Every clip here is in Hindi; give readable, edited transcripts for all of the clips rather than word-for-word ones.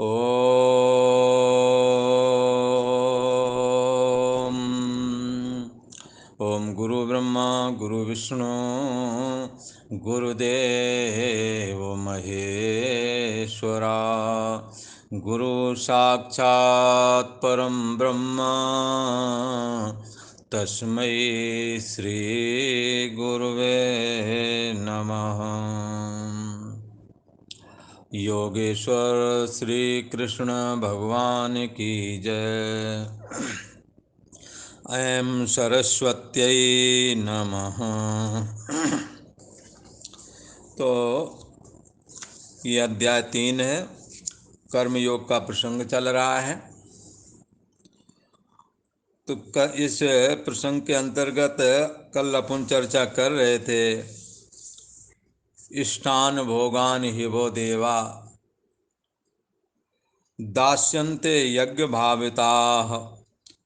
ओम ओम गुरु ब्रह्मा गुरु विष्णु गुरुदेव महेश्वरा गुरु साक्षात् परम ब्रह्म तस्मै श्री गुरुवे नमः। योगेश्वर श्री कृष्ण भगवान की जय। ऐं सरस्वत्यै नमः। तो ये अध्याय 3 है, कर्मयोग का प्रसंग चल रहा है। तो इस प्रसंग के अंतर्गत कल अपन चर्चा कर रहे थे, इष्टान भोगान हि वो देवा दास्यन्ते यज्ञ भाविताः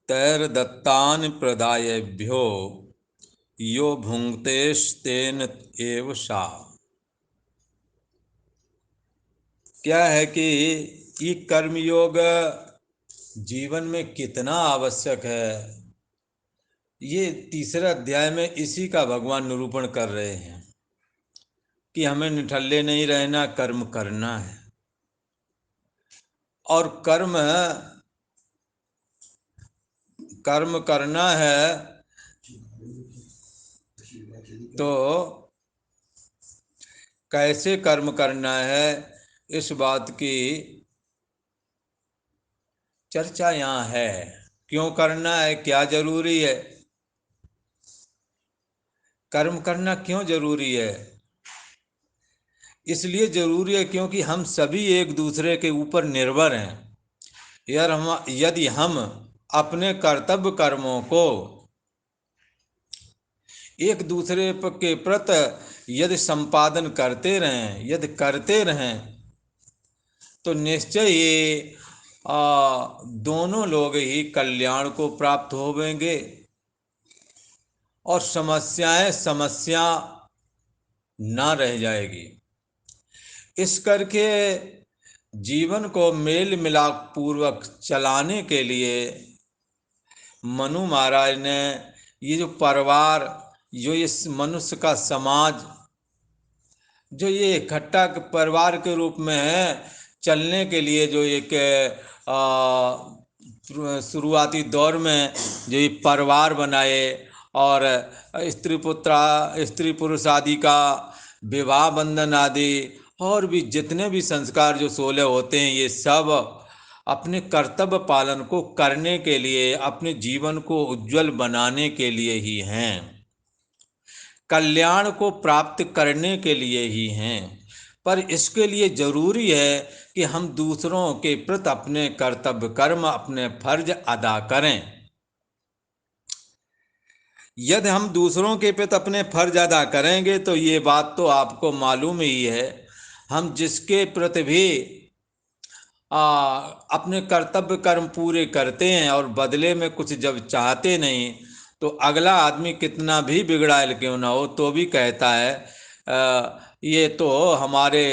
तैर्दत्तान प्रदायेभ्यो यो भुंक्तेस्तेन एव सा। क्या है कि ये कर्मयोग जीवन में कितना आवश्यक है, ये तीसरे अध्याय में इसी का भगवान निरूपण कर रहे हैं कि हमें निठल्ले नहीं रहना, कर्म करना है। और कर्म करना है तो कैसे कर्म करना है, इस बात की चर्चा यहाँ है। क्यों करना है, क्या जरूरी है, कर्म करना क्यों जरूरी है? इसलिए जरूरी है क्योंकि हम सभी एक दूसरे के ऊपर निर्भर हैं। यदि हम अपने कर्तव्य कर्मों को एक दूसरे के प्रति यदि संपादन करते रहें, यदि करते रहें, तो निश्चय ये दोनों लोग ही कल्याण को प्राप्त होवेंगे और समस्या ना रह जाएगी। इस करके जीवन को मेल मिलाप पूर्वक चलाने के लिए मनु महाराज ने ये जो परिवार, जो इस मनुष्य का समाज, जो ये इकट्ठा परिवार के रूप में है, चलने के लिए जो एक शुरुआती दौर में जो ये परिवार बनाए और स्त्री पुरुष आदि का विवाह बंधन आदि और भी जितने भी संस्कार जो 16 होते हैं, ये सब अपने कर्तव्य पालन को करने के लिए, अपने जीवन को उज्जवल बनाने के लिए ही हैं, कल्याण को प्राप्त करने के लिए ही हैं। पर इसके लिए जरूरी है कि हम दूसरों के प्रति अपने कर्तव्य कर्म, अपने फर्ज अदा करें। यदि हम दूसरों के प्रति अपने फर्ज अदा करेंगे तो ये बात तो आपको मालूम ही है, हम जिसके प्रति भी अपने कर्तव्य कर्म पूरे करते हैं और बदले में कुछ जब चाहते नहीं, तो अगला आदमी कितना भी बिगड़ायल क्यों ना हो तो भी कहता है ये तो हमारे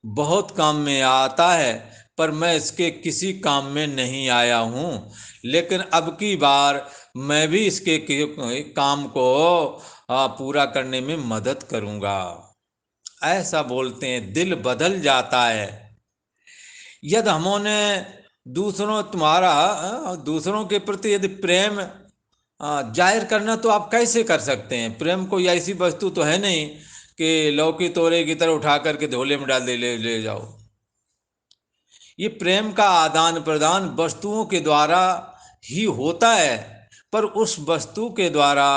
बहुत काम में आता है, पर मैं इसके किसी काम में नहीं आया हूँ, लेकिन अब की बार मैं भी इसके काम को पूरा करने में मदद करूँगा। ऐसा बोलते हैं, दिल बदल जाता है। यदि हमने दूसरों के प्रति यदि प्रेम जाहिर करना, तो आप कैसे कर सकते हैं? प्रेम कोई ऐसी वस्तु तो है नहीं कि लौकी तोरे की तरह उठा करके झोले में डाल दे, ले जाओ। ये प्रेम का आदान प्रदान वस्तुओं के द्वारा ही होता है, पर उस वस्तु के द्वारा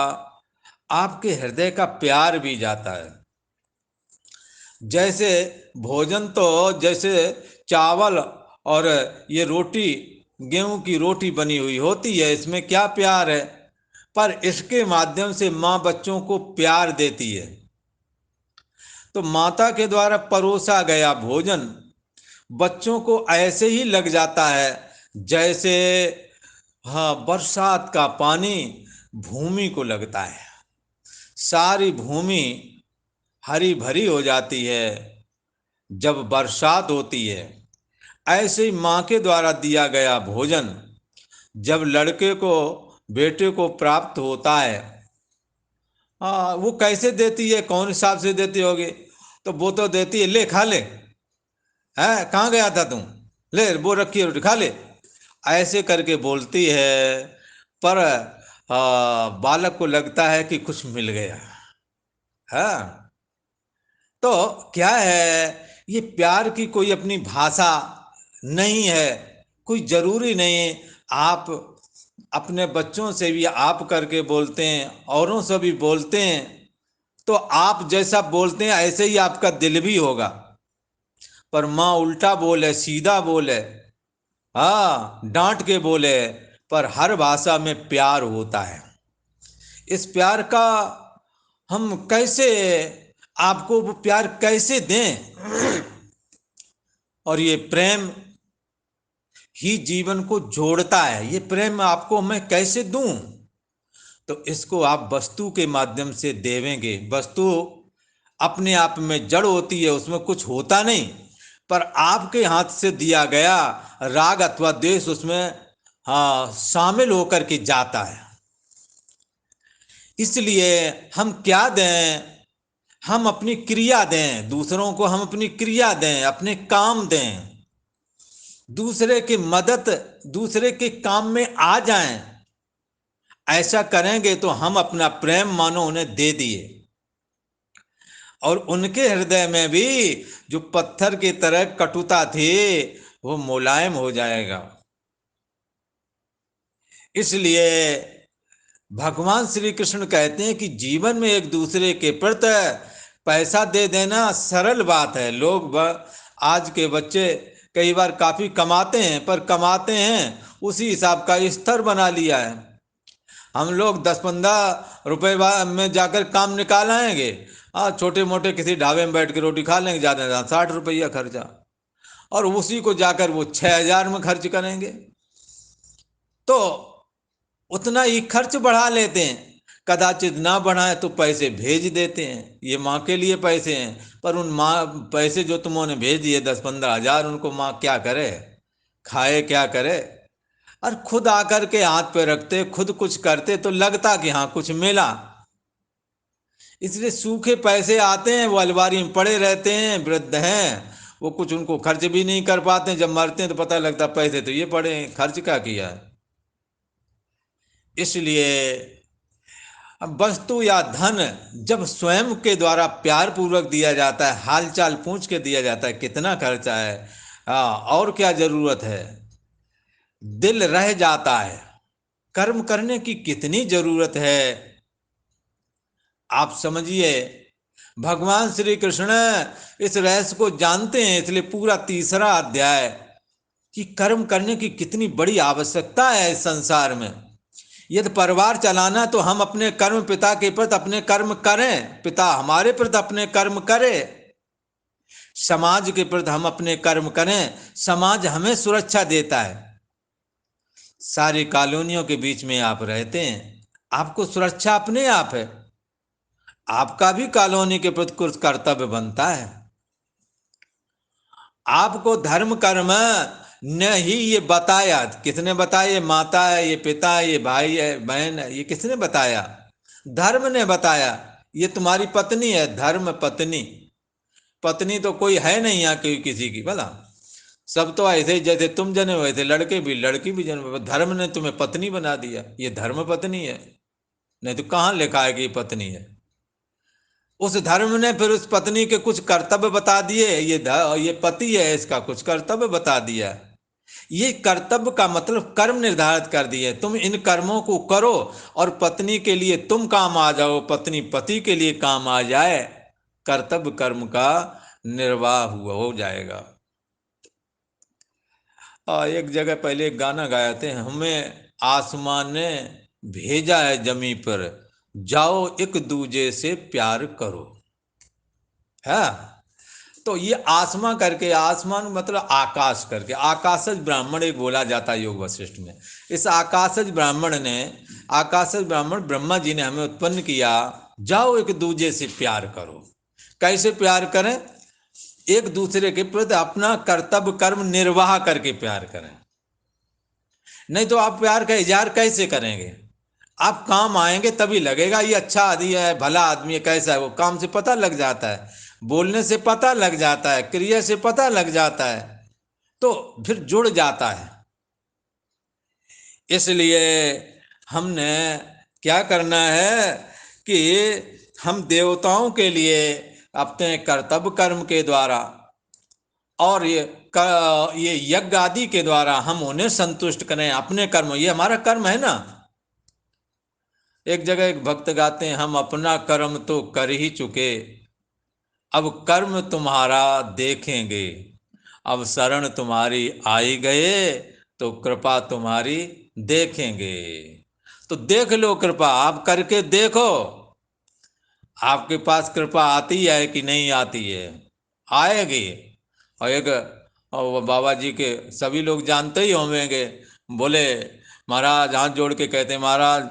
आपके हृदय का प्यार भी जाता है। जैसे भोजन तो जैसे चावल और ये रोटी, गेहूं की रोटी बनी हुई होती है, इसमें क्या प्यार है, पर इसके माध्यम से माँ बच्चों को प्यार देती है। तो माता के द्वारा परोसा गया भोजन बच्चों को ऐसे ही लग जाता है जैसे बरसात का पानी भूमि को लगता है। सारी भूमि हरी भरी हो जाती है जब बरसात होती है। ऐसे ही माँ के द्वारा दिया गया भोजन जब लड़के को, बेटे को प्राप्त होता है, वो कैसे देती है, कौन हिसाब से देती होगी? तो वो तो देती है, ले खा ले, है कहाँ गया था तुम, ले वो रखी है रोटी खा ले, ऐसे करके बोलती है। पर बालक को लगता है कि कुछ मिल गया। हाँ, तो क्या है, ये प्यार की कोई अपनी भाषा नहीं है, कोई जरूरी नहीं। आप अपने बच्चों से भी आप करके बोलते हैं, औरों से भी बोलते हैं, तो आप जैसा बोलते हैं ऐसे ही आपका दिल भी होगा। पर माँ उल्टा बोले, सीधा बोले, हाँ डांट के बोले, पर हर भाषा में प्यार होता है। इस प्यार का हम कैसे, आपको वो प्यार कैसे दें? और ये प्रेम ही जीवन को जोड़ता है, ये प्रेम आपको मैं कैसे दूं? तो इसको आप वस्तु के माध्यम से देवेंगे। वस्तु अपने आप में जड़ होती है, उसमें कुछ होता नहीं, पर आपके हाथ से दिया गया राग अथवा द्वेष उसमें हाँ शामिल होकर के जाता है। इसलिए हम क्या दें? हम अपनी क्रिया दें, दूसरों को हम अपनी क्रिया दें, अपने काम दें, दूसरे की मदद, दूसरे के काम में आ जाएं। ऐसा करेंगे तो हम अपना प्रेम मानो उन्हें दे दिए, और उनके हृदय में भी जो पत्थर की तरह कटुता थी वो मुलायम हो जाएगा। इसलिए भगवान श्री कृष्ण कहते हैं कि जीवन में एक दूसरे के प्रति पैसा दे देना सरल बात है। आज के बच्चे कई बार काफी कमाते हैं, पर कमाते हैं उसी हिसाब का स्तर बना लिया है। हम लोग 10-15 रुपए में जाकर काम निकाल आएंगे, छोटे मोटे किसी ढाबे में बैठ के रोटी खा लेंगे, ज़्यादा ज़्यादा 60 रुपया खर्चा, और उसी को जाकर वो 6,000 में खर्च करेंगे। तो उतना ही खर्च बढ़ा लेते हैं, कदाचित ना बढ़ाए तो पैसे भेज देते हैं, ये माँ के लिए पैसे हैं, पर उन माँ पैसे जो तुमने भेज दिए 10-15 हज़ार, उनको माँ क्या करे, खाए क्या करे? और खुद आकर के हाथ पे रखते, खुद कुछ करते तो लगता कि हाँ कुछ मिला। इसलिए सूखे पैसे आते हैं, वो अलमारी में पड़े रहते हैं, वृद्ध हैं, वो कुछ उनको खर्च भी नहीं कर पाते हैं। जब मरते हैं तो पता लगता पैसे तो ये पड़े हैं, खर्च क्या किया है। इसलिए अब वस्तु या धन जब स्वयं के द्वारा प्यार पूर्वक दिया जाता है, हालचाल पूछ के दिया जाता है, कितना खर्चा है, और क्या जरूरत है, दिल रह जाता है। कर्म करने की कितनी जरूरत है, आप समझिए। भगवान श्री कृष्ण इस रहस्य को जानते हैं, इसलिए पूरा 3रा अध्याय कि कर्म करने की कितनी बड़ी आवश्यकता है इस संसार में। यदि परिवार चलाना तो हम अपने कर्म, पिता के प्रति अपने कर्म करें, पिता हमारे प्रति अपने कर्म करे, समाज के प्रति हम अपने कर्म करें, समाज हमें सुरक्षा देता है। सारी कॉलोनियों के बीच में आप रहते हैं, आपको सुरक्षा अपने आप है, आपका भी कॉलोनी के प्रति कुछ कर्तव्य बनता है। आपको धर्म कर्म ने ही ये बताया, किसने बताया? ये माता है, ये पिता है, ये भाई है, बहन है, ये किसने बताया? धर्म ने बताया। ये तुम्हारी पत्नी है, धर्म पत्नी। पत्नी तो कोई है नहीं यहाँ कोई किसी की, भला सब तो ऐसे ही जैसे तुम जने वैसे लड़के भी, लड़की भी जन्म, धर्म ने तुम्हें पत्नी बना दिया, ये धर्म पत्नी है। नहीं तो कहाँ लिखा है कि ये पत्नी है? उस धर्म ने फिर उस पत्नी के कुछ कर्तव्य बता दिए, ये पति है, इसका कुछ कर्तव्य बता दिया। ये कर्तव्य का मतलब कर्म निर्धारित कर दिए, तुम इन कर्मों को करो और पत्नी के लिए तुम काम आ जाओ, पत्नी पति के लिए काम आ जाए, कर्तव्य कर्म का निर्वाह हुआ हो जाएगा। एक जगह पहले एक गाना गाए थे, हमें आसमान ने भेजा है जमी पर, जाओ एक दूजे से प्यार करो। है तो ये आसमा करके, आसमान मतलब आकाश करके, आकाशज ब्राह्मण एक बोला जाता है योग वशिष्ठ में। इस आकाशज ब्राह्मण ने, आकाशज ब्राह्मण ब्रह्मा जी ने हमें उत्पन्न किया, जाओ एक दूजे से प्यार करो। कैसे प्यार करें? एक दूसरे के प्रति अपना कर्तव्य कर्म निर्वाह करके प्यार करें। नहीं तो आप प्यार का इजहार कैसे करेंगे? आप काम आएंगे तभी लगेगा ये अच्छा आदमी है, भला आदमी है, कैसा है। वो काम से पता लग जाता है, बोलने से पता लग जाता है, क्रिया से पता लग जाता है, तो फिर जुड़ जाता है। इसलिए हमने क्या करना है कि हम देवताओं के लिए अपने कर्तव्य कर्म के द्वारा और ये यज्ञ आदि के द्वारा हम उन्हें संतुष्ट करें। अपने कर्म, ये हमारा कर्म है ना। एक जगह एक भक्त गाते हैं, हम अपना कर्म तो कर ही चुके, अब कर्म तुम्हारा देखेंगे। अब शरण तुम्हारी आई गए, तो कृपा तुम्हारी देखेंगे। तो देख लो कृपा, आप करके देखो, आपके पास कृपा आती है कि नहीं आती है। आएगी। और एक और वो बाबा जी के सभी लोग जानते ही होंगे, बोले महाराज हाथ जोड़ के कहते हैं, महाराज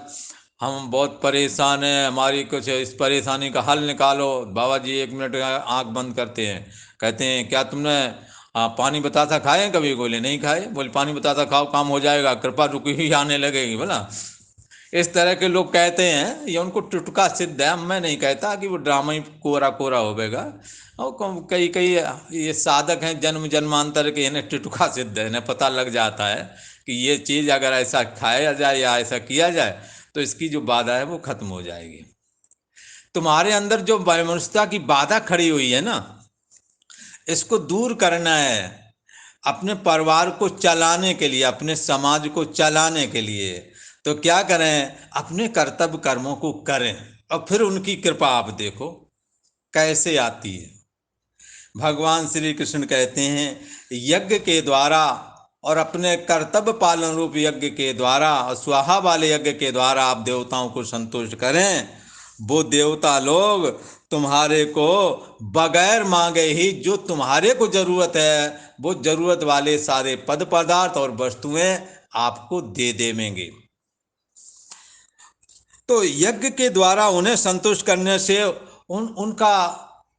हम बहुत परेशान हैं, हमारी कुछ इस परेशानी का हल निकालो। बाबा जी 1 मिनट आंख बंद करते हैं, कहते हैं क्या तुमने पानी बतासा खाए कभी? बोले नहीं खाए। बोले पानी बतासा खाओ, काम हो जाएगा, कृपा रुकी ही आने लगेगी। बोला इस तरह के लोग कहते हैं, ये उनको टुटका सिद्ध है। मैं नहीं कहता कि वो ड्रामा ही कोरा कोरा होवेगा। और कई कई ये साधक हैं जन्म जन्मांतर के, इन्हें टुटका सिद्ध है, इन्हें पता लग जाता है कि ये चीज़ अगर ऐसा खाया जाए या ऐसा किया जाए तो इसकी जो बाधा है वो खत्म हो जाएगी। तुम्हारे अंदर जो वैमनस्यता की बाधा खड़ी हुई है ना, इसको दूर करना है। अपने परिवार को चलाने के लिए, अपने समाज को चलाने के लिए, तो क्या करें? अपने कर्तव्य कर्मों को करें और फिर उनकी कृपा आप देखो कैसे आती है। भगवान श्री कृष्ण कहते हैं यज्ञ के द्वारा और अपने कर्तव्य पालन रूप यज्ञ के द्वारा और स्वाहा वाले यज्ञ के द्वारा आप देवताओं को संतुष्ट करें। वो देवता लोग तुम्हारे को बगैर मांगे ही जो तुम्हारे को जरूरत है वो जरूरत वाले सारे पद पदार्थ और वस्तुएं आपको दे देंगे। तो यज्ञ के द्वारा उन्हें संतुष्ट करने से उनका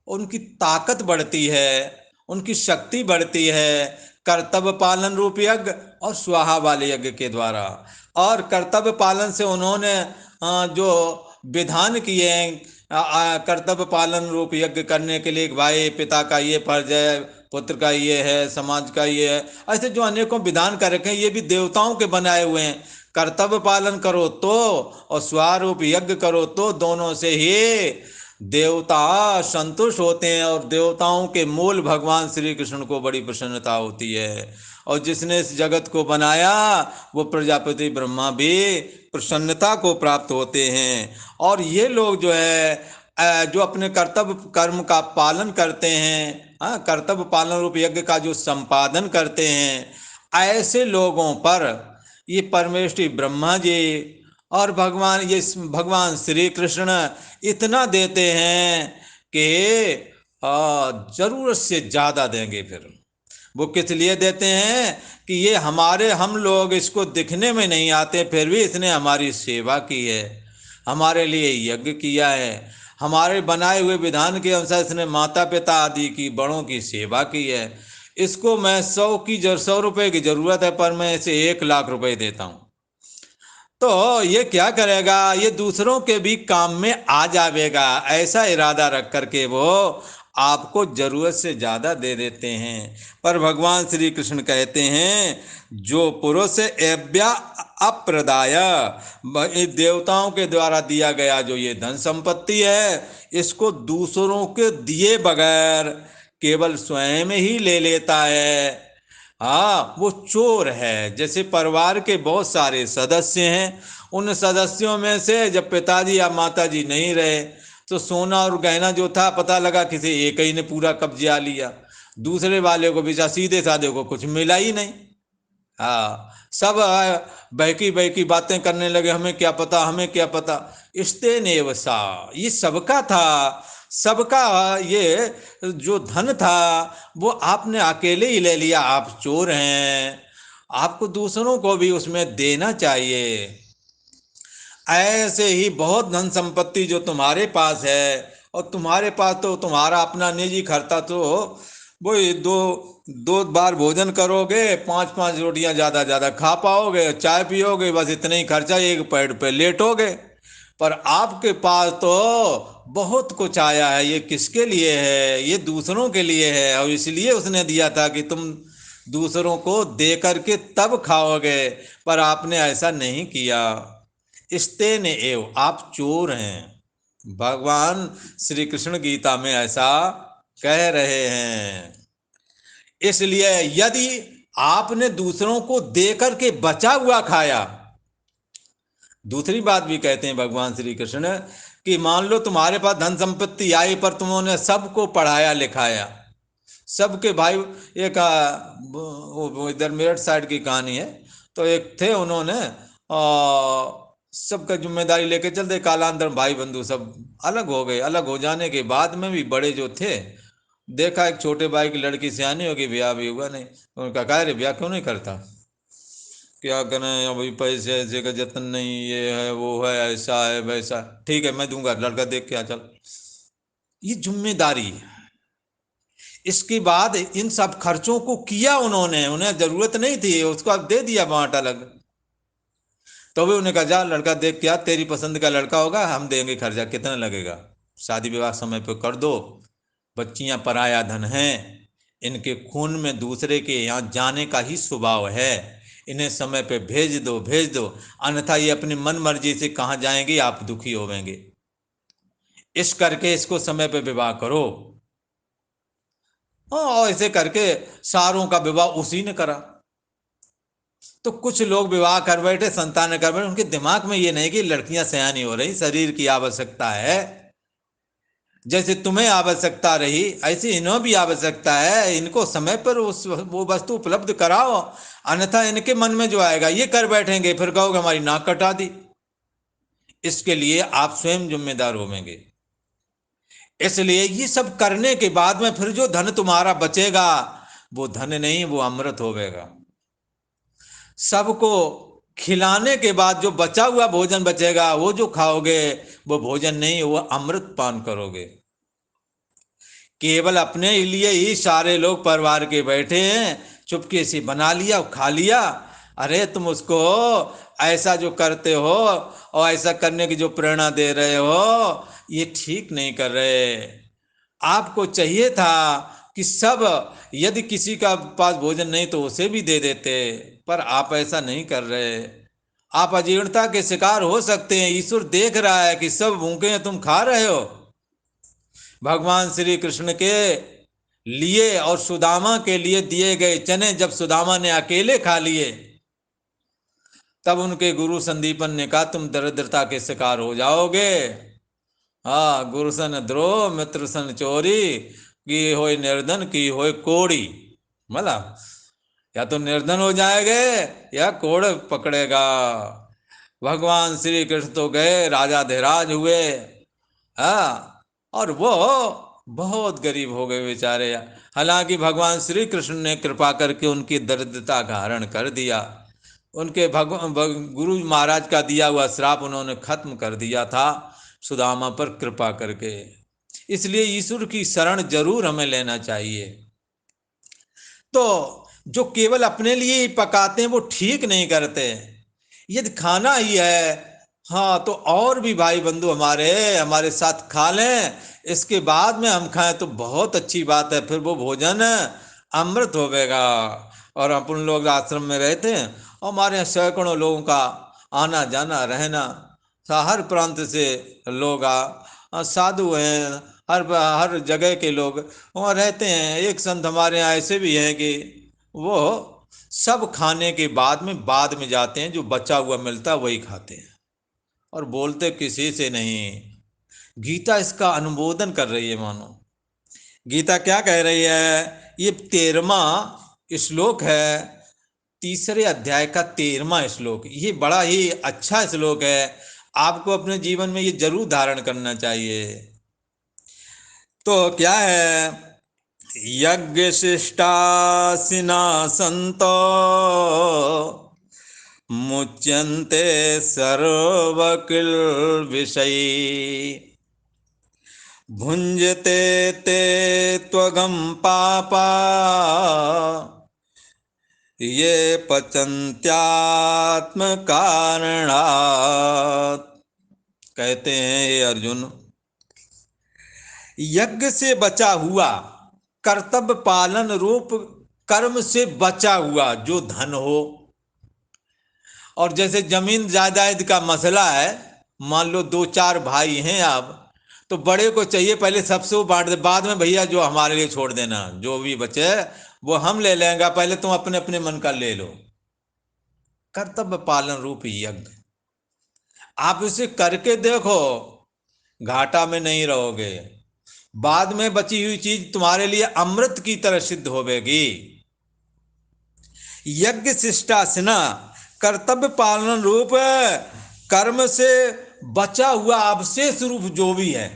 उनकी ताकत बढ़ती है, उनकी शक्ति बढ़ती है। कर्तव्य पालन रूप यज्ञ और स्वाहा वाले यज्ञ के द्वारा, और कर्तव्य पालन से उन्होंने जो विधान किए हैं कर्तव्य पालन रूप यज्ञ करने के लिए, भाई पिता का ये फर्ज है, पुत्र का ये है, समाज का ये है, ऐसे जो अनेकों विधान कर रखे हैं ये भी देवताओं के बनाए हुए हैं। कर्तव्य पालन करो तो और स्वारूप यज्ञ करो तो दोनों से ही देवता संतुष्ट होते हैं। और देवताओं के मूल भगवान श्री कृष्ण को बड़ी प्रसन्नता होती है। और जिसने इस जगत को बनाया वो प्रजापति ब्रह्मा भी प्रसन्नता को प्राप्त होते हैं। और ये लोग जो है जो अपने कर्तव्य कर्म का पालन करते हैं, कर्तव्य पालन रूप यज्ञ का जो संपादन करते हैं, ऐसे लोगों पर ये परमेश्वरी ब्रह्मा जी और भगवान श्री कृष्ण इतना देते हैं कि जरूरत से ज़्यादा देंगे। फिर वो किस लिए देते हैं कि ये हम लोग इसको दिखने में नहीं आते, फिर भी इसने हमारी सेवा की है, हमारे लिए यज्ञ किया है, हमारे बनाए हुए विधान के अनुसार इसने माता पिता आदि की बड़ों की सेवा की है। इसको मैं 100 रुपए की जरूरत है पर मैं इसे 1 लाख रुपए देता हूँ। तो ये क्या करेगा? ये दूसरों के भी काम में आ जाएगा। ऐसा इरादा रख करके वो आपको जरूरत से ज़्यादा दे देते हैं। पर भगवान श्री कृष्ण कहते हैं जो पुरुष एव्या अप्रदाय, देवताओं के द्वारा दिया गया जो ये धन संपत्ति है, इसको दूसरों के दिए बगैर केवल स्वयं ही ले लेता है, वो चोर है। जैसे परिवार के बहुत सारे सदस्य हैं, उन सदस्यों में से जब पिताजी या माताजी नहीं रहे तो सोना और गहना जो था पता लगा किसी एक ही ने पूरा कब्जा लिया, दूसरे वाले को बेचा, सीधे साधे को कुछ मिला ही नहीं। सब बहकी बहकी बातें करने लगे, हमें क्या पता, हमें क्या पता। इस्ते नेवसा, ये सबका था, सबका ये जो धन था वो आपने अकेले ही ले लिया। आप चोर हैं, आपको दूसरों को भी उसमें देना चाहिए। ऐसे ही बहुत धन संपत्ति जो तुम्हारे पास है, और तुम्हारे पास तो तुम्हारा अपना निजी खर्चा तो वही दो दो बार भोजन करोगे, पांच पांच रोटियां ज्यादा ज्यादा खा पाओगे, चाय पियोगे, बस इतना ही खर्चा, एक पेड़ पे लेटोगे। पर आपके पास तो बहुत कुछ आया है। ये किसके लिए है? ये दूसरों के लिए है, और इसलिए उसने दिया था कि तुम दूसरों को दे करके तब खाओगे। पर आपने ऐसा नहीं किया। इस्तेन एव, आप चोर हैं। भगवान श्री कृष्ण गीता में ऐसा कह रहे हैं। इसलिए यदि आपने दूसरों को देकर के बचा हुआ खाया, दूसरी बात भी कहते हैं भगवान श्री कृष्ण कि मान लो तुम्हारे पास धन संपत्ति आई, पर तुमने सबको पढ़ाया लिखाया, सबके भाई। एक वो इधर मेरठ साइड की कहानी है। तो एक थे, उन्होंने सबका जिम्मेदारी लेके चलते, कालांतर भाई बंधु सब अलग हो गए। अलग हो जाने के बाद में भी बड़े जो थे, देखा एक छोटे भाई की लड़की सियानी होगी, ब्याह भी हुआ नहीं। उनका कहा, रे ब्याह क्यों नहीं करता? क्या करें, अभी पैसे ऐसे का जतन नहीं, ये है वो है, ऐसा है वैसा। ठीक है, मैं दूंगा, लड़का देख के आ चल। ये जिम्मेदारी है। इसके बाद इन सब खर्चों को किया उन्होंने, उन्हें जरूरत नहीं थी, उसको अब दे दिया बांट अलग। तो भी उन्हें कहा, जा लड़का देख के आ, तेरी पसंद का लड़का होगा, हम देंगे खर्चा, कितना लगेगा, शादी विवाह समय पे कर दो। बच्चियां पराया धन हैं, इनके खून में दूसरे के यहाँ जाने का ही स्वभाव है। इन्हें समय पे भेज दो, भेज दो, अन्यथा ये अपनी मन मर्जी से कहाँ जाएंगे, आप दुखी होवेंगे। इस करके इसको समय पे विवाह करो। हाँ, और ऐसे करके सारों का विवाह उसी ने करा। तो कुछ लोग विवाह कर बैठे, संतान कर बैठे, उनके दिमाग में ये नहीं कि लड़कियां सयानी हो रही, शरीर की आवश्यकता है। जैसे तुम्हें आवश्यकता रही, ऐसे इन्हें भी आवश्यकता है। इनको समय पर उस वो वस्तु उपलब्ध कराओ, अन्यथा इनके मन में जो आएगा ये कर बैठेंगे, फिर कहोगे हमारी नाक कटा दी। इसके लिए आप स्वयं जिम्मेदार होंगे। इसलिए ये सब करने के बाद में फिर जो धन तुम्हारा बचेगा, वो धन नहीं, वो अमृत होगा। सबको खिलाने के बाद जो बचा हुआ भोजन बचेगा, वो जो खाओगे, वो भोजन नहीं, वो अमृत पान करोगे। केवल अपने लिए ही सारे लोग परिवार के बैठे हैं, चुपके से बना लिया और खा लिया। अरे तुम उसको ऐसा जो करते हो और ऐसा करने की जो प्रेरणा दे रहे हो, ये ठीक नहीं कर रहे। आपको चाहिए था कि सब, यदि किसी का पास भोजन नहीं तो उसे भी दे देते, पर आप ऐसा नहीं कर रहे। आप अजीर्णता के शिकार हो सकते हैं। ईश्वर देख रहा है कि सब भूखे हैं, तुम खा रहे हो। भगवान श्री कृष्ण के लिए और सुदामा के लिए दिए गए चने जब सुदामा ने अकेले खा लिए, तब उनके गुरु संदीपन ने कहा, तुम दरिद्रता के शिकार हो जाओगे। हाँ, गुरु सन द्रोह, मित्र सन चोरी, की होए निर्धन, की होए कोड़ी। मतलब या तो निर्धन हो जाएंगे या कोड़ पकड़ेगा। भगवान श्री कृष्ण तो गए, राजा धीराज हुए। हाँ, और वो बहुत गरीब हो गए बेचारे। हालांकि भगवान श्री कृष्ण ने कृपा करके उनकी दरिद्रता का हरण कर दिया। उनके गुरु महाराज का दिया हुआ श्राप उन्होंने खत्म कर दिया था सुदामा पर कृपा करके। इसलिए ईश्वर की शरण जरूर हमें लेना चाहिए। तो जो केवल अपने लिए ही पकाते हैं वो ठीक नहीं करते। यदि खाना ही है, हाँ, तो और भी भाई बंधु हमारे हमारे साथ खा लें, इसके बाद में हम खाएं तो बहुत अच्छी बात है, फिर वो भोजन अमृत होवेगा। और अपन लोग आश्रम में रहते हैं, और हमारे यहाँ सैकड़ों लोगों का आना जाना रहना, हर प्रांत से लोग साधु हैं, हर जगह के लोग वहाँ रहते हैं। एक संत हमारे यहाँ ऐसे भी हैं कि वो सब खाने के बाद में जाते हैं, जो बचा हुआ मिलता है वही खाते हैं, और बोलते किसी से नहीं। गीता इसका अनुमोदन कर रही है, मानो। गीता क्या कह रही है? ये 13वां श्लोक है, तीसरे अध्याय का 13वां श्लोक। ये बड़ा ही अच्छा श्लोक है, आपको अपने जीवन में ये जरूर धारण करना चाहिए। तो क्या है? यज्ञ शिष्टासिना संतो मुच्यन्ते सर्वकिल विषयी भुंजते ते त्वगम पापा ये पचन्त्यात्म कारणात्। कहते हैं हे अर्जुन, यज्ञ से बचा हुआ, कर्तव्य पालन रूप कर्म से बचा हुआ जो धन हो, और जैसे जमीन जायदाद का मसला है, मान लो दो चार भाई हैं आप, तो बड़े को चाहिए पहले सबसे वो बांट दे, बाद में भैया जो हमारे लिए छोड़ देना, जो भी बचे वो हम ले लेंगे, पहले तुम अपने अपने मन का ले लो। कर्तव्य पालन रूप यज्ञ आप इसे करके देखो, घाटा में नहीं रहोगे, बाद में बची हुई चीज तुम्हारे लिए अमृत की तरह सिद्ध होगी। यज्ञ शिष्टासना कर्तव्य पालन रूप कर्म से बचा हुआ अवशेष रूप जो भी है,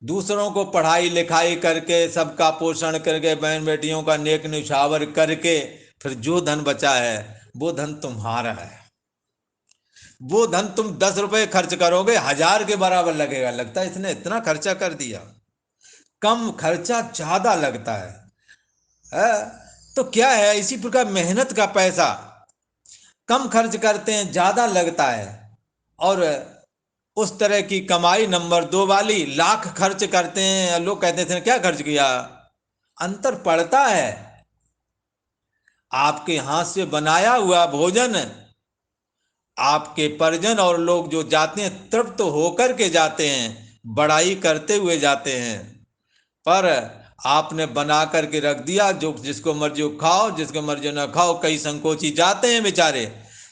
दूसरों को पढ़ाई लिखाई करके, सबका पोषण करके, बहन बेटियों का नेक न्यौछावर करके, फिर जो धन बचा है वो धन तुम्हारा है। वो धन तुम 10 रुपए खर्च करोगे, 1000 के बराबर लगेगा। लगता है इसने इतना खर्चा कर दिया। कम खर्चा ज्यादा लगता है। तो क्या है, इसी प्रकार मेहनत का पैसा कम खर्च करते हैं, ज्यादा लगता है। और उस तरह की कमाई नंबर 2 वाली लाख खर्च करते हैं, लोग कहते थे क्या खर्च किया, अंतर पड़ता है। आपके हाथ से बनाया हुआ भोजन, आपके परिजन और लोग जो जाते हैं तृप्त होकर के जाते हैं, बड़ाई करते हुए जाते हैं। पर आपने बना करके रख दिया, जो जिसको मर्जी खाओ, जिसको मर्जी ना खाओ। कई संकोची जाते हैं बेचारे,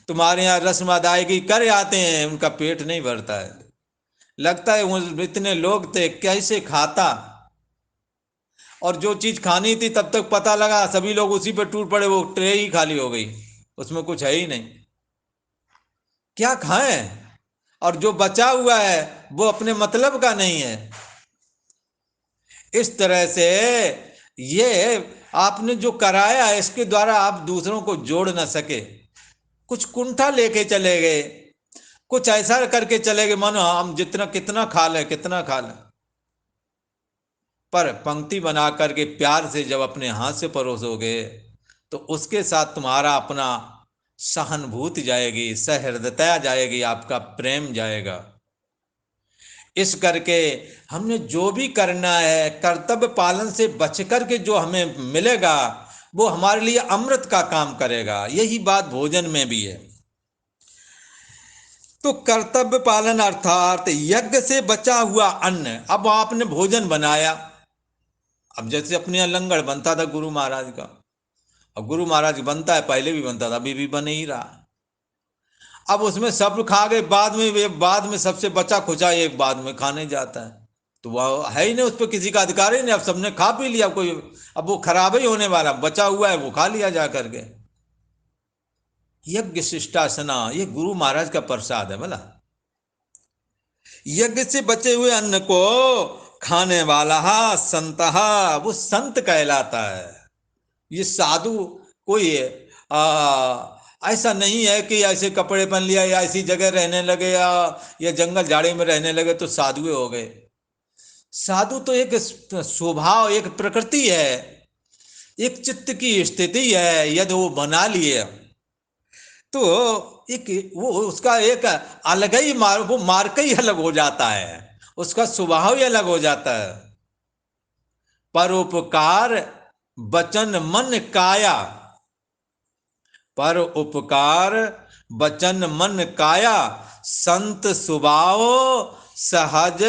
तुम्हारे यहाँ रस्म अदायगी कर आते हैं, उनका पेट नहीं भरता है। लगता है वो इतने लोग थे कैसे खाता, और जो चीज खानी थी तब तक पता लगा सभी लोग उसी पर टूट पड़े, वो ट्रे ही खाली हो गई, उसमें कुछ है ही नहीं, क्या खाएं। और जो बचा हुआ है वो अपने मतलब का नहीं है। इस तरह से ये आपने जो कराया है, इसके द्वारा आप दूसरों को जोड़ ना सके, कुछ कुंठा लेके चले गए, कुछ ऐसा करके चले गए मानो हम जितना कितना खा लें, कितना खा लें। पर पंक्ति बना करके प्यार से जब अपने हाथ से परोसोगे तो उसके साथ तुम्हारा अपना सहानुभूति जाएगी, सहृदयता जाएगी, आपका प्रेम जाएगा। इस करके हमने जो भी करना है, कर्तव्य पालन से बच करके जो हमें मिलेगा वो हमारे लिए अमृत का काम करेगा। यही बात भोजन में भी है। तो कर्तव्य पालन अर्थात यज्ञ से बचा हुआ अन्न। अब आपने भोजन बनाया, अब जैसे अपने यहाँ लंगर बनता था गुरु महाराज का, अब गुरु महाराज बनता है, पहले भी बनता था, अभी भी बन ही रहा। अब उसमें सब खा गए, बाद में सबसे बचा खुचा एक बाद में खाने जाता है, तो वह है ही नहीं, उस पर किसी का अधिकार ही नहीं। अब सबने खा पी लिया, कोई अब वो खराब ही होने वाला, बचा हुआ है वो खा लिया जा करके। यज्ञ शिष्टासना ये गुरु महाराज का प्रसाद है। बोला यज्ञ से बचे हुए अन्न को खाने वाला संतहा, वो संत कहलाता है। ये साधु कोई ऐसा नहीं है कि ऐसे कपड़े पहन लिया या ऐसी जगह रहने लगे या जंगल झाड़ी में रहने लगे तो साधु हो गए। साधु तो एक स्वभाव, एक प्रकृति है, एक चित्त की स्थिति है। यदि वो बना लिए तो एक वो उसका एक अलग ही वो मार्ग ही अलग हो जाता है, उसका स्वभाव ही अलग हो जाता है। परोपकार वचन मन काया, पर उपकार वचन मन काया, संत स्वभाव सहज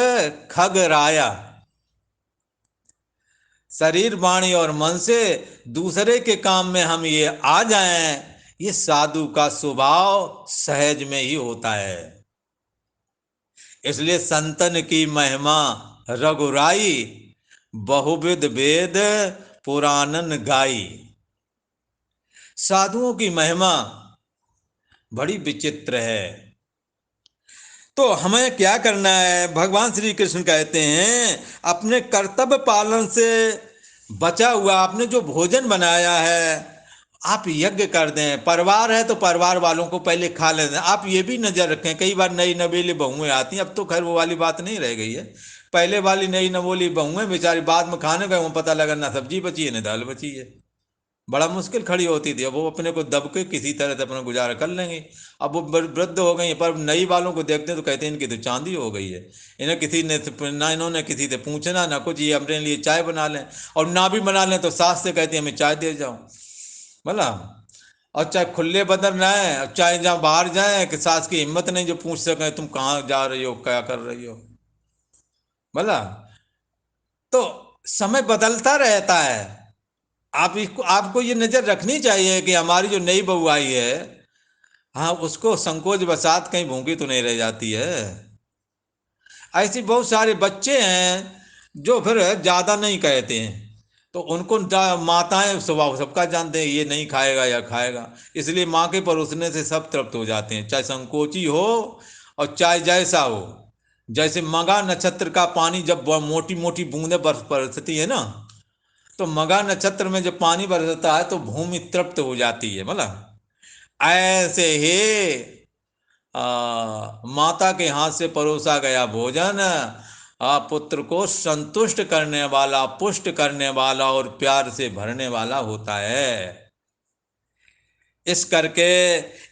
खगराया। शरीर वाणी और मन से दूसरे के काम में हम ये आ जाएं, ये साधु का स्वभाव सहज में ही होता है। इसलिए संतन की महिमा रघुराई, बहुविध वेद पुराणन गाई। साधुओं की महिमा बड़ी विचित्र है। तो हमें क्या करना है, भगवान श्री कृष्ण कहते हैं अपने कर्तव्य पालन से बचा हुआ आपने जो भोजन बनाया है आप यज्ञ कर दें। परिवार है तो परिवार वालों को पहले खा लें। आप ये भी नजर रखें, कई बार नई नवेली बहुएं आती हैं, अब तो खैर वो वाली बात नहीं रह गई है, पहले वाली नई नवोली बहुएं बेचारी बाद में खाने गए, वो पता लगा ना सब्जी बची है ना दाल बची है। बड़ा मुश्किल खड़ी होती थी। अब वो अपने को दब के किसी तरह से अपना गुजारा कर लेंगे। अब वो वृद्ध हो गई हैं, पर नई वालों को देखते हैं तो कहते हैं इनकी तो चांदी हो गई है। इन्हें किसी ने ना, इन्होंने किसी से पूछना ना कुछ, ये अपने लिए चाय बना लें, और ना भी बना लें तो सास से कहती है हमें चाय दे जाओ, बोला। और चाहे खुले बदन रहें, चाहे जहाँ बाहर जाए कि सास की हिम्मत नहीं जो पूछ सके तुम कहाँ जा रही हो, क्या कर रही हो, बोला। तो समय बदलता रहता है। आप इसको, आपको ये नजर रखनी चाहिए कि हमारी जो नई बहू आई है, हाँ, उसको संकोच बसात कहीं भूखी तो नहीं रह जाती है। ऐसे बहुत सारे बच्चे हैं जो फिर ज्यादा नहीं कहते हैं, तो उनको माताएं स्वभाव सबका जानते हैं ये नहीं खाएगा या खाएगा, इसलिए माँ के परोसने से सब तृप्त हो जाते हैं, चाहे संकोची हो और चाहे जैसा हो। जैसे मगा नक्षत्र का पानी जब मोटी मोटी बूंदें बरसती है ना, तो मगा नक्षत्र में जब पानी बरसता है तो भूमि तृप्त हो जाती है, बोला। ऐसे ही माता के हाथ से परोसा गया भोजन पुत्र को संतुष्ट करने वाला, पुष्ट करने वाला और प्यार से भरने वाला होता है। इस करके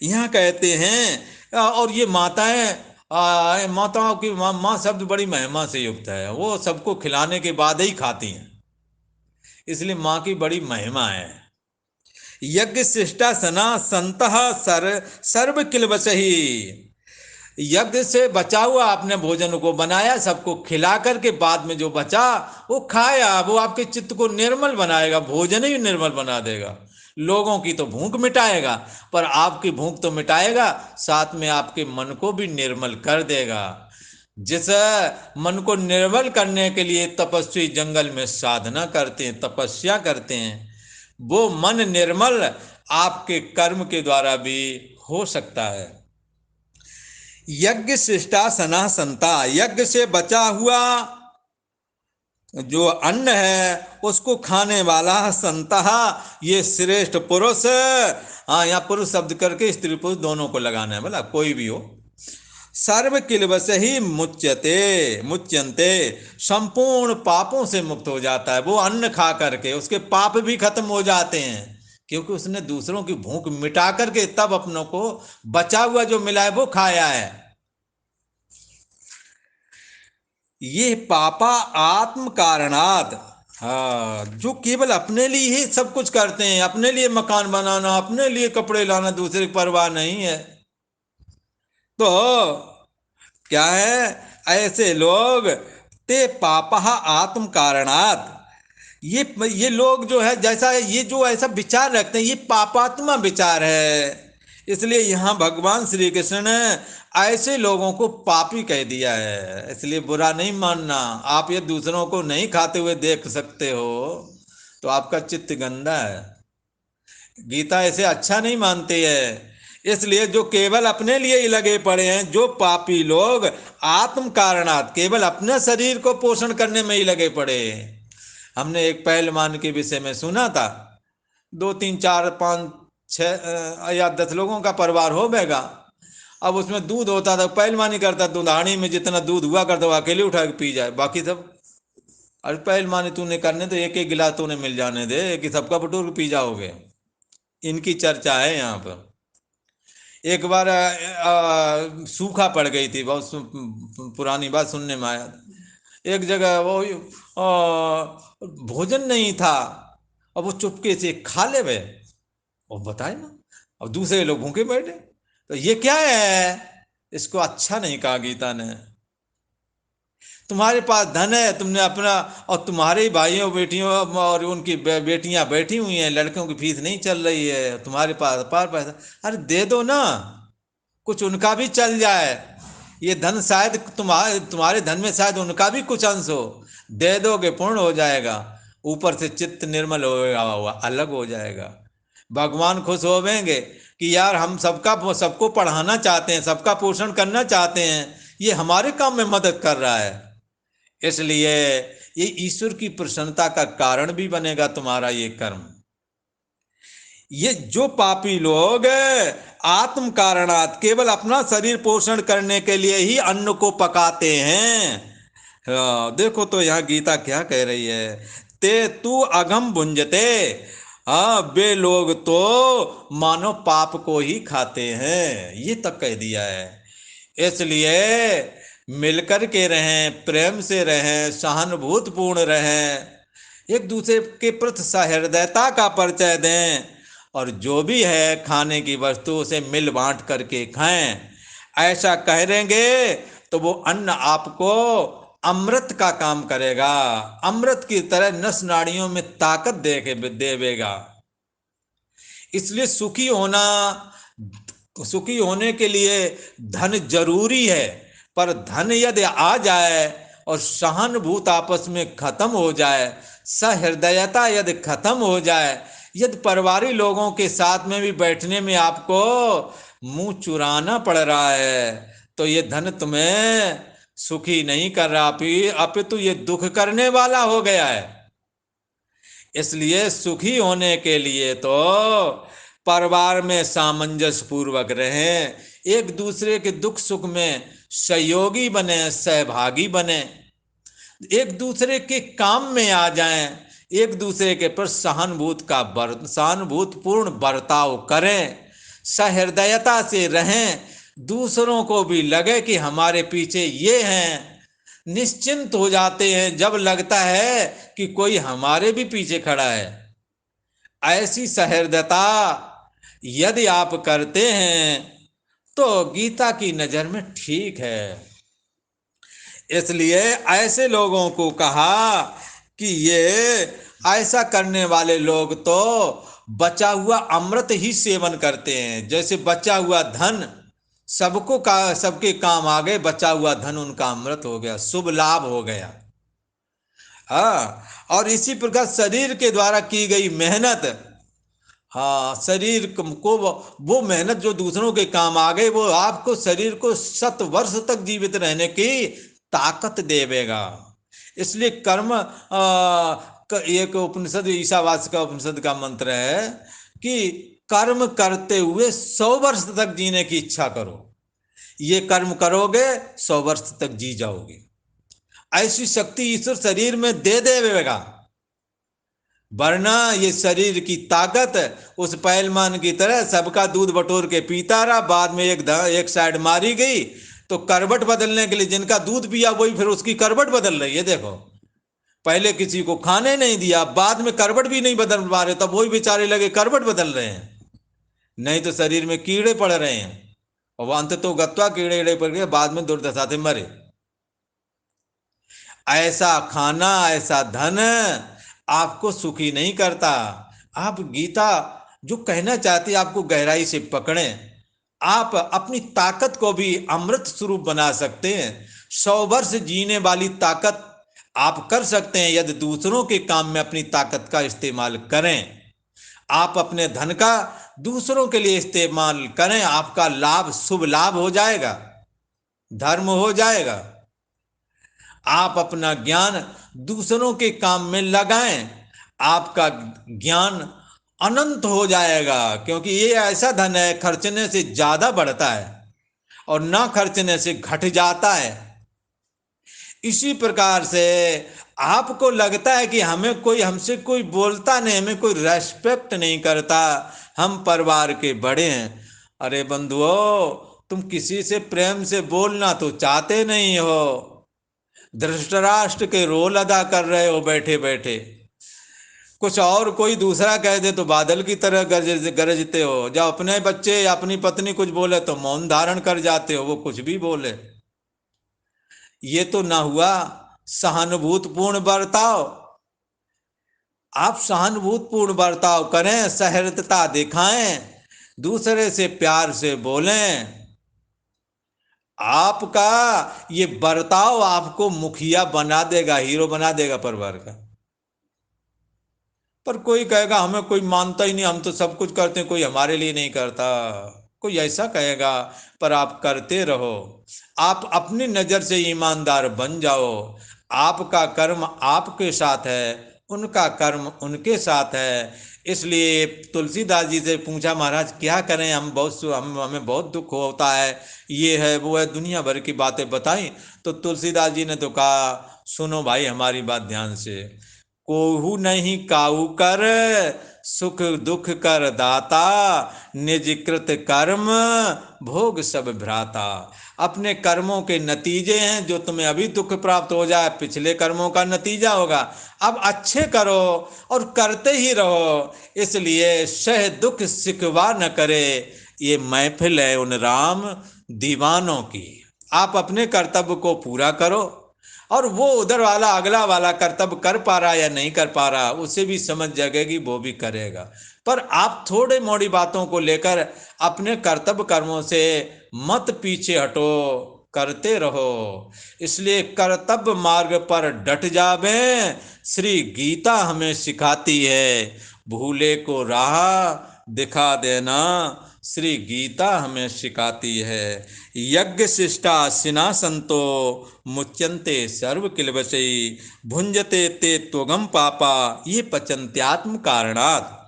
यहाँ कहते हैं, और ये माताएं, माताओं की माँ शब्द बड़ी महिमा से युक्त है, वो सबको खिलाने के बाद ही खाती हैं, इसलिए माँ की बड़ी महिमा है। यज्ञ शिष्टा सना संत सर्व किलबसही, यज्ञ से बचा हुआ आपने भोजन को बनाया, सबको खिला करके बाद में जो बचा वो खाया, वो आपके चित्त को निर्मल बनाएगा, भोजन ही निर्मल बना देगा। लोगों की तो भूख मिटाएगा, पर आपकी भूख तो मिटाएगा, साथ में आपके मन को भी निर्मल कर देगा। जिस मन को निर्मल करने के लिए तपस्वी जंगल में साधना करते हैं, तपस्या करते हैं, वो मन निर्मल आपके कर्म के द्वारा भी हो सकता है। यज्ञ शिष्टा सना संता, यज्ञ से बचा हुआ जो अन्न है उसको खाने वाला संता, ये श्रेष्ठ पुरुष। हाँ, यहाँ पुरुष शब्द करके स्त्री पुरुष दोनों को लगाना है, बोला कोई भी हो। सर्व किलवस ही मुच्यते मुच्यंते, संपूर्ण पापों से मुक्त हो जाता है वो अन्न खा करके, उसके पाप भी खत्म हो जाते हैं, क्योंकि उसने दूसरों की भूख मिटा करके तब अपनों को बचा हुआ जो मिला है वो खाया है। ये पापा आत्म कारणात, हाँ, जो केवल अपने लिए ही सब कुछ करते हैं, अपने लिए मकान बनाना, अपने लिए कपड़े लाना, दूसरे की परवाह नहीं है, तो क्या है, ऐसे लोग ते पापा आत्म कारणात, ये लोग जो है, जैसा ये जो ऐसा विचार रखते हैं, ये पापात्मा विचार है। इसलिए यहाँ भगवान श्री कृष्ण ने ऐसे लोगों को पापी कह दिया है। इसलिए बुरा नहीं मानना, आप ये दूसरों को नहीं खाते हुए देख सकते हो तो आपका चित्त गंदा है। गीता ऐसे अच्छा नहीं मानती है। इसलिए जो केवल अपने लिए ही लगे पड़े हैं, जो पापी लोग आत्म कारणात केवल अपने शरीर को पोषण करने में ही लगे पड़े हैं। हमने एक पहलवान के विषय में सुना था, 2 3 4 5 6 या 10 लोगों का परिवार हो बेगा। अब उसमें दूध होता था, पहलवानी करता, दूधानी में जितना दूध हुआ करता वो अकेले उठा के पी जाए, बाकी सब, अरे पहलवानी तूने करने तो एक एक गिलास तूने मिल जाने दे कि सबका बटोर के पी जाओगे। इनकी चर्चा है यहाँ पर। एक बार सूखा पड़ गई थी, बहुत पुरानी बात सुनने में आया। एक जगह वो भोजन नहीं था, अब वो चुपके से खा ले वे, और बताए ना, अब दूसरे लोग भूखे बैठे, तो ये क्या है, इसको अच्छा नहीं कहा गीता ने। तुम्हारे पास धन है, तुमने अपना, और तुम्हारे भाइयों बेटियों और उनकी बेटियां बैठी हुई हैं, लड़कों की फीस नहीं चल रही है, तुम्हारे पास पार पैसा, अरे दे दो ना, कुछ उनका भी चल जाए। ये धन शायद तुम्हारे धन में शायद उनका भी कुछ अंश हो, दे दोगे पूर्ण हो जाएगा, ऊपर से चित्त निर्मल होगा, अलग हो जाएगा। भगवान खुश होवेंगे कि यार हम सबको पढ़ाना चाहते हैं, सबका पोषण करना चाहते हैं, ये हमारे काम में मदद कर रहा है। इसलिए ये ईश्वर की प्रसन्नता का कारण भी बनेगा तुम्हारा ये कर्म। ये जो पापी लोग आत्म कारणात केवल अपना शरीर पोषण करने के लिए ही अन्न को पकाते हैं, देखो तो यहाँ गीता क्या कह रही है। ते तू अगम भुंजते, हाँ वे लोग तो मानो पाप को ही खाते हैं, ये तक कह दिया है। इसलिए मिलकर के रहें, प्रेम से रहें, सहानुभूतिपूर्ण रहें, एक दूसरे के प्रति सहृदयता का परिचय दें, और जो भी है खाने की वस्तु उसे मिल बांट करके खाएं। ऐसा करेंगे तो वो अन्न आपको अमृत का काम करेगा, अमृत की तरह नस नाड़ियों में ताकत देवेगा। इसलिए सुखी होने के लिए धन जरूरी है, पर धन यदि आ जाए और सहानुभूत आपस में खत्म हो जाए, सहृदयता यदि खत्म हो जाए, यदि परिवारी लोगों के साथ में भी बैठने में आपको मुंह चुराना पड़ रहा है, तो ये धन तुम्हें सुखी नहीं कर रहा, अपितु ये दुख करने वाला हो गया है। इसलिए सुखी होने के लिए तो परिवार में सामंजस्य पूर्वक रहें, एक दूसरे के दुख सुख में सहयोगी बने, सहभागी बने, एक दूसरे के काम में आ जाएं, एक दूसरे के पर सहानुभूतिपूर्ण बर्ताव करें, सहृदयता से रहें, दूसरों को भी लगे कि हमारे पीछे ये हैं। निश्चिंत हो जाते हैं जब लगता है कि कोई हमारे भी पीछे खड़ा है। ऐसी सहृदयता यदि आप करते हैं तो गीता की नजर में ठीक है। इसलिए ऐसे लोगों को कहा कि ये ऐसा करने वाले लोग तो बचा हुआ अमृत ही सेवन करते हैं। जैसे बचा हुआ धन सबके काम आ गए, बचा हुआ धन उनका अमृत हो गया, शुभ लाभ हो गया। हाँ, और इसी प्रकार शरीर के द्वारा की गई मेहनत, हाँ शरीर को वो मेहनत जो दूसरों के काम आ गई, वो आपको शरीर को 100 वर्ष तक जीवित रहने की ताकत देवेगा। इसलिए कर्म एक उपनिषद, ईशावास्य का उपनिषद का मंत्र है कि कर्म करते हुए 100 वर्ष तक जीने की इच्छा करो। ये कर्म करोगे 100 वर्ष तक जी जाओगे। ऐसी शक्ति ईश्वर शरीर में दे देगा, वरना ये शरीर की ताकत उस पहलवान की तरह सबका दूध बटोर के पीता रहा, बाद में एक साइड मारी गई तो करवट बदलने के लिए जिनका दूध पिया वही फिर उसकी करवट बदल रही है। देखो, पहले किसी को खाने नहीं दिया, बाद में करवट भी नहीं बदल पा रहे, तब वही बेचारे लगे करवट बदल रहे हैं। नहीं तो शरीर में कीड़े पड़ रहे हैं, और वो अंत तो गत्वा कीड़े पड़ गए, बाद में दुर्दशा से मरे। ऐसा खाना, ऐसा धन आपको सुखी नहीं करता। आप गीता जो कहना चाहती है आपको गहराई से पकड़ें। आप अपनी ताकत को भी अमृत स्वरूप बना सकते हैं। 100 वर्ष जीने वाली ताकत आप कर सकते हैं यदि दूसरों के काम में अपनी ताकत का इस्तेमाल करें। आप अपने धन का दूसरों के लिए इस्तेमाल करें, आपका लाभ शुभ लाभ हो जाएगा, धर्म हो जाएगा। आप अपना ज्ञान दूसरों के काम में लगाएं, आपका ज्ञान अनंत हो जाएगा, क्योंकि ये ऐसा धन है खर्चने से ज्यादा बढ़ता है और ना खर्चने से घट जाता है। इसी प्रकार से आपको लगता है कि हमसे कोई बोलता नहीं, हमें कोई रेस्पेक्ट नहीं करता, हम परिवार के बड़े हैं। अरे बंधुओं, तुम किसी से प्रेम से बोलना तो चाहते नहीं हो, धृतराष्ट्र के रोल अदा कर रहे हो बैठे बैठे। कुछ और कोई दूसरा कह दे तो बादल की तरह गरजते हो, जब अपने बच्चे या अपनी पत्नी कुछ बोले तो मौन धारण कर जाते हो, वो कुछ भी बोले। ये तो ना हुआ सहानुभूतिपूर्ण बर्ताव। आप सहानुभूतिपूर्ण बर्ताव करें, सहृदयता दिखाएं, दूसरे से प्यार से बोलें। आपका ये बर्ताव आपको मुखिया बना देगा, हीरो बना देगा परिवार का। पर कोई कहेगा हमें कोई मानता ही नहीं, हम तो सब कुछ करते हैं, कोई हमारे लिए नहीं करता, कोई ऐसा कहेगा। पर आप करते रहो, आप अपनी नजर से ईमानदार बन जाओ। आपका कर्म आपके साथ है, उनका कर्म उनके साथ है। इसलिए तुलसीदास जी से पूछा, महाराज क्या करें, हमें बहुत दुख होता है, ये है वो है, दुनिया भर की बातें बताई। तो तुलसीदास जी ने तो कहा, सुनो भाई हमारी बात ध्यान से, कोहू नहीं काऊ कर, सुख दुख कर दाता, निज कृत कर्म भोग सब भ्राता। अपने कर्मों के नतीजे हैं, जो तुम्हें अभी दुख प्राप्त हो जाए पिछले कर्मों का नतीजा होगा। अब अच्छे करो और करते ही रहो, इसलिए सह दुख सिकवा न करे, ये महफिल है उन राम दीवानों की। आप अपने कर्तव्य को पूरा करो, और वो उधर वाला अगला वाला कर्तव्य कर पा रहा या नहीं कर पा रहा, उसे भी समझ जाएगी, वो भी करेगा। पर आप थोड़े मोड़ी बातों को लेकर अपने कर्तव्य कर्मों से मत पीछे हटो, करते रहो। इसलिए कर्तव्य मार्ग पर डट जावे, श्री गीता हमें सिखाती है। भूले को राह दिखा देना, श्री गीता हमें सिखाती है। यज्ञ शिष्टा सिना संतो, मुच्यंते सर्व किलवशई, भुंजते ते त्वगम पापा, ये पचंत्यात्म कारणात्।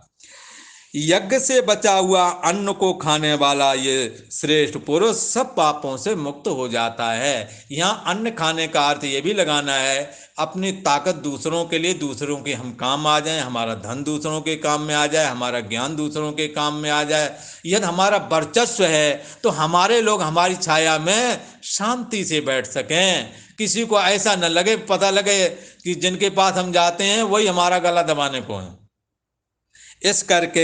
यज्ञ से बचा हुआ अन्न को खाने वाला ये श्रेष्ठ पुरुष सब पापों से मुक्त हो जाता है। यहाँ अन्न खाने का अर्थ ये भी लगाना है, अपनी ताकत दूसरों के लिए, दूसरों के हम काम आ जाएं, हमारा धन दूसरों के काम में आ जाए, हमारा ज्ञान दूसरों के काम में आ जाए। यदि हमारा वर्चस्व है तो हमारे लोग हमारी छाया में शांति से बैठ सकें, किसी को ऐसा न लगे, पता लगे कि जिनके पास हम जाते हैं वही हमारा गला दबाने को है। इस करके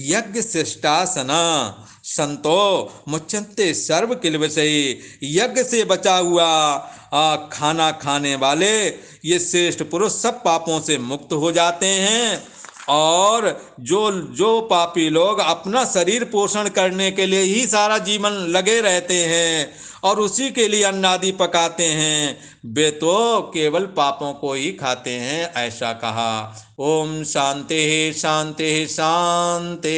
यज्ञ शिष्टासना संतो मुच्यंते सर्व किलवशई, यज्ञ से बचा हुआ खाना खाने वाले ये श्रेष्ठ पुरुष सब पापों से मुक्त हो जाते हैं। और जो पापी लोग अपना शरीर पोषण करने के लिए ही सारा जीवन लगे रहते हैं और उसी के लिए अन्न आदि पकाते हैं, वे तो केवल पापों को ही खाते हैं, ऐसा कहा। ओम शांति शांति शांति।